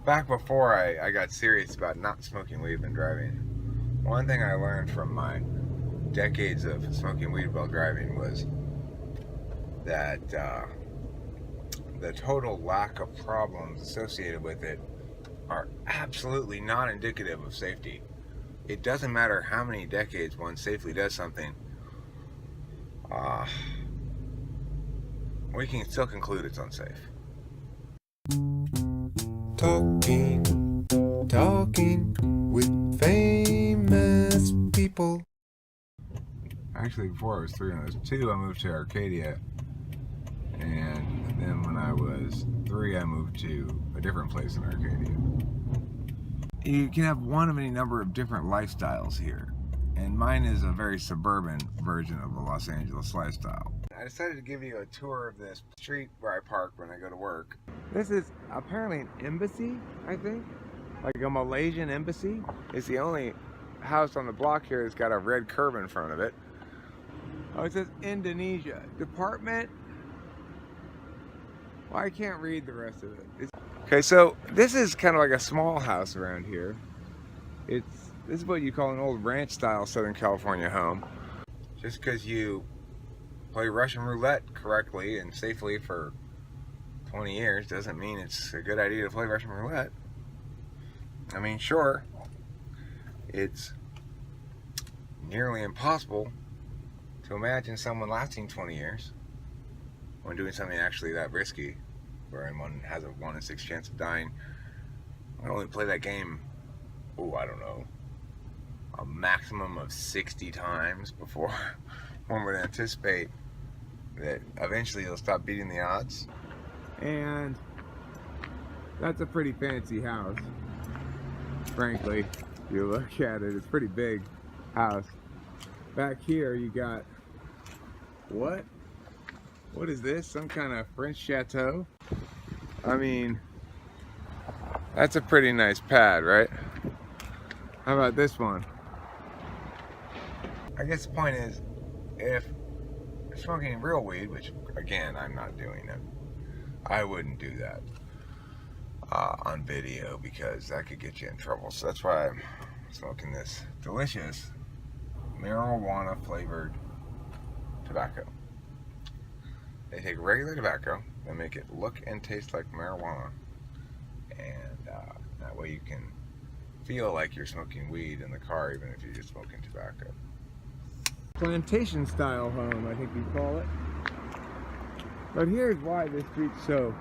back before I got serious about not smoking weed when driving, one thing I learned from my decades of smoking weed while driving was that the total lack of problems associated with it are absolutely not indicative of safety. It doesn't matter how many decades one safely does something, we can still conclude it's unsafe. Talking with famous people. Actually, before I was 3 and I was 2, I moved to Arcadia, and then when I was 3, I moved to a different place in Arcadia. You can have one of any number of different lifestyles here, and mine is a very suburban version of the Los Angeles lifestyle. I decided to give you a tour of this street where I park when I go to work. This is apparently an embassy, I think, like a Malaysian embassy. It's the only house on the block here that's got a red curb in front of it. Oh, it says Indonesia Department. Well, I can't read the rest of it. Okay, so this is kind of like a small house around here. This is what you call an old ranch-style Southern California home. Just because you play Russian roulette correctly and safely for 20 years doesn't mean it's a good idea to play Russian roulette. I mean, sure, it's nearly impossible to imagine someone lasting 20 years when doing something actually that risky, wherein one has a 1 in 6 chance of dying. I only play that game, I don't know, a maximum of 60 times before one would anticipate that eventually you'll stop beating the odds. And that's a pretty fancy house, frankly. If you look at it, it's a pretty big house. Back here you got, what is this? Some kind of French chateau? I mean, that's a pretty nice pad, right? How about this one? I guess the point is, if you're smoking real weed, which again, I'm not doing it, I wouldn't do that on video because that could get you in trouble. So that's why I'm smoking this delicious marijuana flavored tobacco. They take regular tobacco and make it look and taste like marijuana, and that way you can feel like you're smoking weed in the car even if you're just smoking tobacco. Plantation style home, I think we call it. But here's why this street's so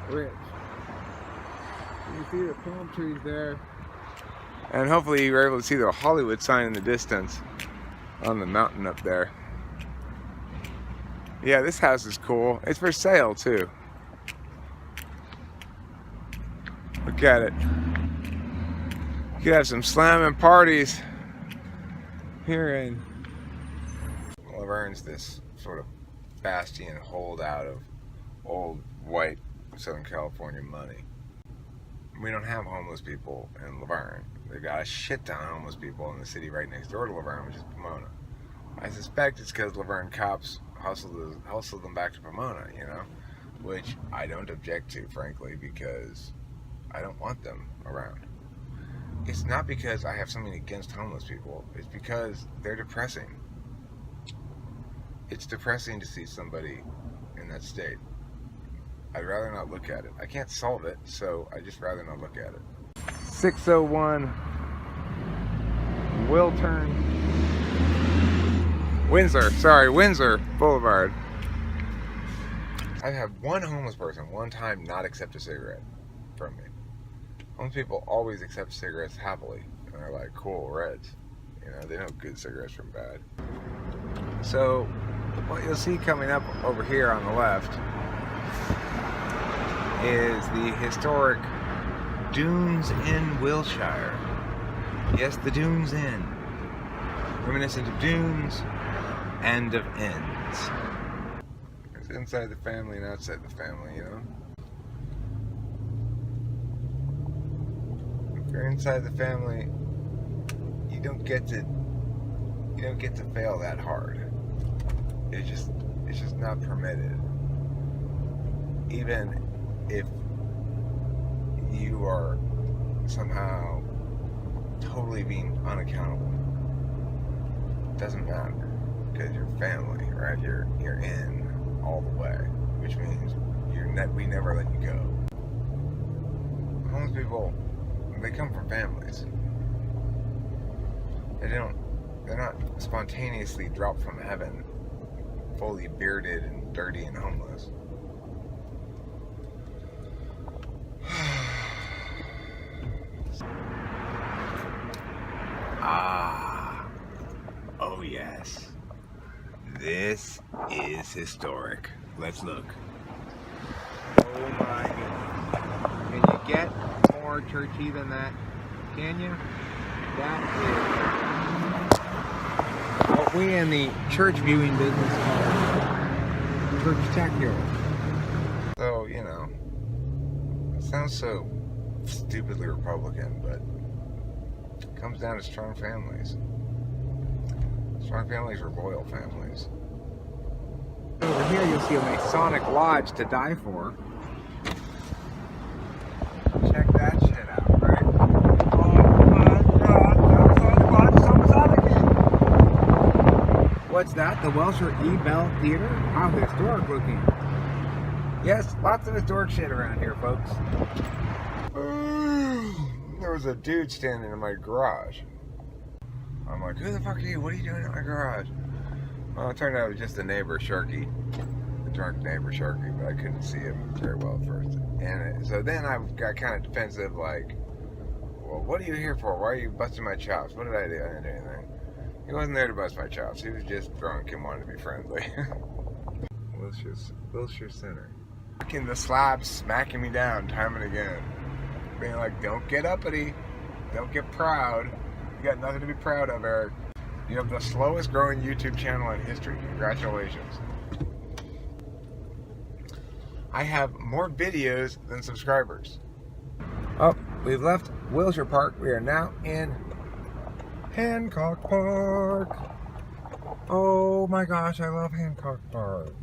rich. You see the palm trees there. And hopefully you're able to see the Hollywood sign in the distance on the mountain up there. Yeah, this house is cool. It's for sale too. Look at it. You could have some slamming parties here in Laverne's, this sort of bastion holdout of old white Southern California money. We don't have homeless people in Laverne. They've got a shit ton of homeless people in the city right next door to Laverne, which is Pomona. I suspect it's because Laverne cops hustled them back to Pomona, you know, which I don't object to, frankly, because I don't want them around. It's not because I have something against homeless people. It's because they're depressing. It's depressing to see somebody in that state. I'd rather not look at it. I can't solve it, so I just rather not look at it. 601 Windsor Boulevard. I've had one homeless person one time not accept a cigarette from me. Homeless people always accept cigarettes happily, and they're like, cool, reds. You know, they know good cigarettes from bad. So, what you'll see coming up over here on the left is the historic Dunes Inn, Wilshire. Yes, the Dunes Inn. Reminiscent of dunes and of inns. It's inside the family and outside the family, you know? If you're inside the family, you don't get to fail that hard. It's just not permitted. Even if you are somehow totally being unaccountable. It doesn't matter, because you're family, right? You're in all the way, which means we never let you go. Homeless people, they come from families. They're not spontaneously dropped from heaven, fully bearded and dirty and homeless. Oh yes. This is historic. Let's look. Oh my goodness. Can you get more churchy than that? Can you? That is what we in the church viewing business call church-tacular. So, you know, it sounds so stupidly Republican, but it comes down to strong families. Strong families are loyal families. Over here you'll see a Masonic lodge to die for. Check that shit out, right? Oh my god, that Masonic lodge is so Masonic. What's that? The Welsher E. Bell Theater? How historic looking. Yes, lots of historic shit around here, folks. There was a dude standing in my garage. I'm like, who the fuck are you? What are you doing in my garage? Well, it turned out it was just a neighbor, Sharky. The drunk neighbor, Sharky, but I couldn't see him very well at first. And so then I got kind of defensive, like, well, what are you here for? Why are you busting my chops? What did I do? I didn't do anything. He wasn't there to bust my chops. He was just drunk and wanted to be friendly. Wilshire Center. Fucking the slabs smacking me down time and again. Being like, don't get uppity. Don't get proud. You got nothing to be proud of, Eric. You have the slowest growing YouTube channel in history. Congratulations. I have more videos than subscribers. Oh, we've left Wilshire Park. We are now in Hancock Park. Oh my gosh, I love Hancock Park.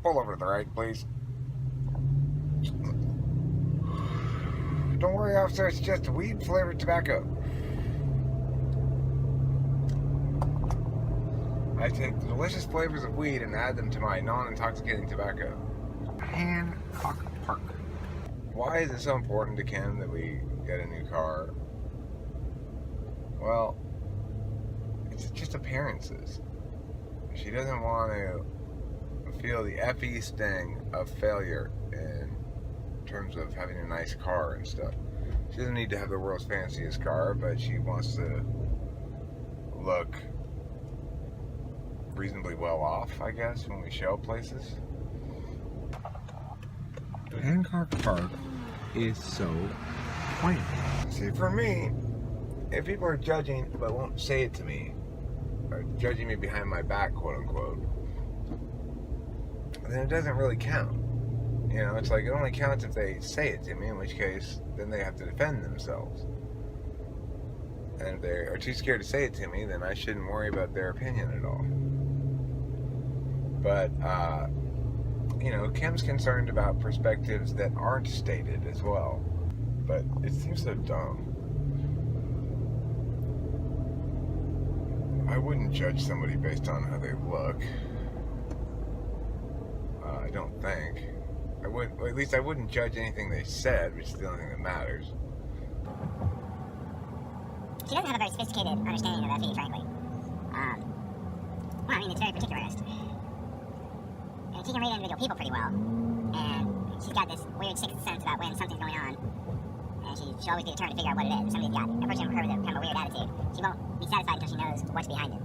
Pull over to the right, please. Don't worry, officer, it's just weed-flavored tobacco. I take the delicious flavors of weed and add them to my non-intoxicating tobacco. Hancock Park. Why is it so important to Kim that we get a new car? Well, it's just appearances. She doesn't want to feel the FE sting of failure in terms of having a nice car and stuff. She doesn't need to have the world's fanciest car, but she wants to look reasonably well off, I guess, when we show places. Hancock Park is so quaint. See, for me, if people are judging but won't say it to me, or judging me behind my back, quote unquote, then it doesn't really count. You know, it's like it only counts if they say it to me, in which case then they have to defend themselves. And if they are too scared to say it to me, then I shouldn't worry about their opinion at all. But, you know, Kim's concerned about perspectives that aren't stated as well. But it seems so dumb. I wouldn't judge somebody based on how they look. I don't think. Or at least I wouldn't judge anything they said, which is the only thing that matters. She doesn't have a very sophisticated understanding of FE, frankly. Well, I mean, it's very particularist. And she can read individual people pretty well. And she's got this weird sixth sense about when something's going on. And she'll always be determined to figure out what it is. If somebody's got a person with her with kind of a weird attitude, she won't be satisfied until she knows what's behind it.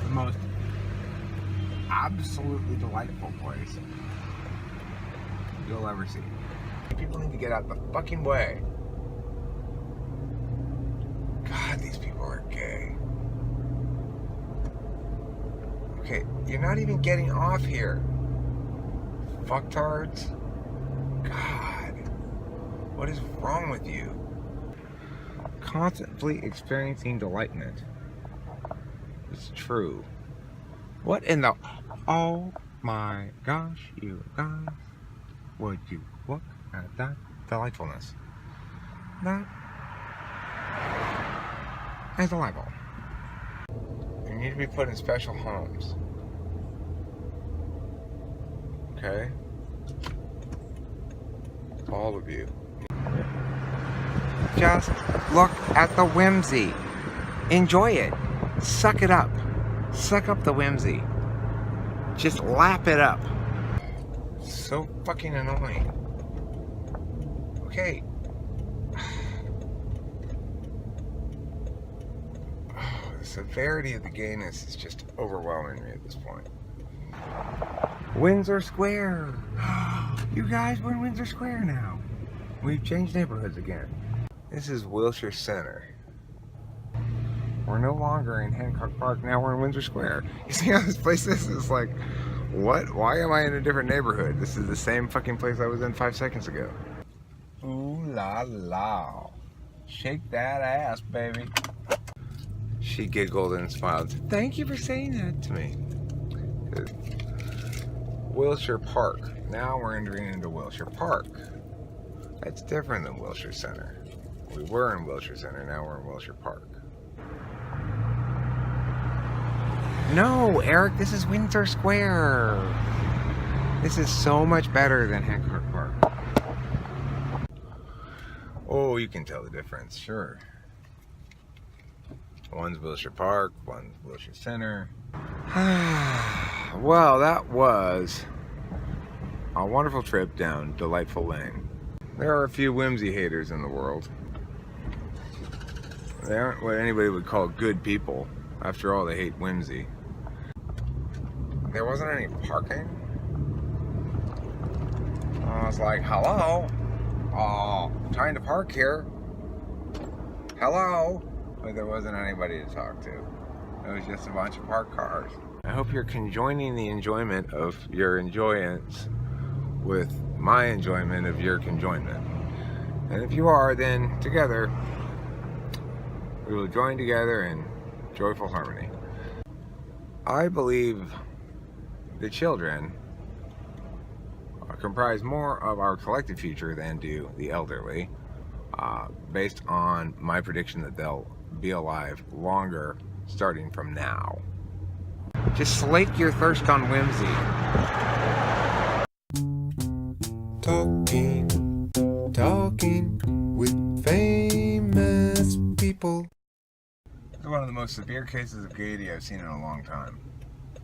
The most absolutely delightful place you'll ever see. People need to get out the fucking way. God, these people are gay. Okay, you're not even getting off here. Fucktards. God, what is wrong with you? Constantly experiencing delightment. it's true. What in the... Oh my gosh, you guys. Would you look at that delightfulness? That is delightful. You need to be put in special homes. Okay? All of you. Just look at the whimsy. Enjoy it. Suck it up. Suck up the whimsy. Just lap it up. So fucking annoying. Okay. The severity of the gayness is just overwhelming me at this point. Windsor Square. You guys, we're in Windsor Square now. We've changed neighborhoods again. This is Wilshire Center. We're no longer in Hancock Park, now we're in Windsor Square. You see how this place is? It's like, what? Why am I in a different neighborhood? This is the same fucking place I was in 5 seconds ago. Ooh la la. Shake that ass, baby. She giggled and smiled. Thank you for saying that to me. Wilshire Park. Now we're entering into Wilshire Park. That's different than Wilshire Center. We were in Wilshire Center, now we're in Wilshire Park. No, Eric, this is Windsor Square. This is so much better than Hancock Park. Oh, you can tell the difference, sure. One's Wilshire Park, one's Wilshire Center. Well, that was a wonderful trip down Delightful Lane. There are a few whimsy haters in the world. They aren't what anybody would call good people. After all, they hate whimsy. There wasn't any parking. I was like, hello? Trying to park here. Hello? But there wasn't anybody to talk to. It was just a bunch of parked cars. I hope you're conjoining the enjoyment of your enjoyance with my enjoyment of your conjoinment. And if you are, then together, we will join together in joyful harmony. I believe the children comprise more of our collective future than do the elderly, based on my prediction that they'll be alive longer starting from now. Just slake your thirst on whimsy. Talking with famous people. This is one of the most severe cases of gaiety I've seen in a long time.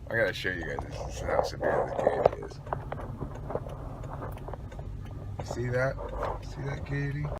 I gotta show you guys this is how severe the gaiety is. See that? See that gaiety?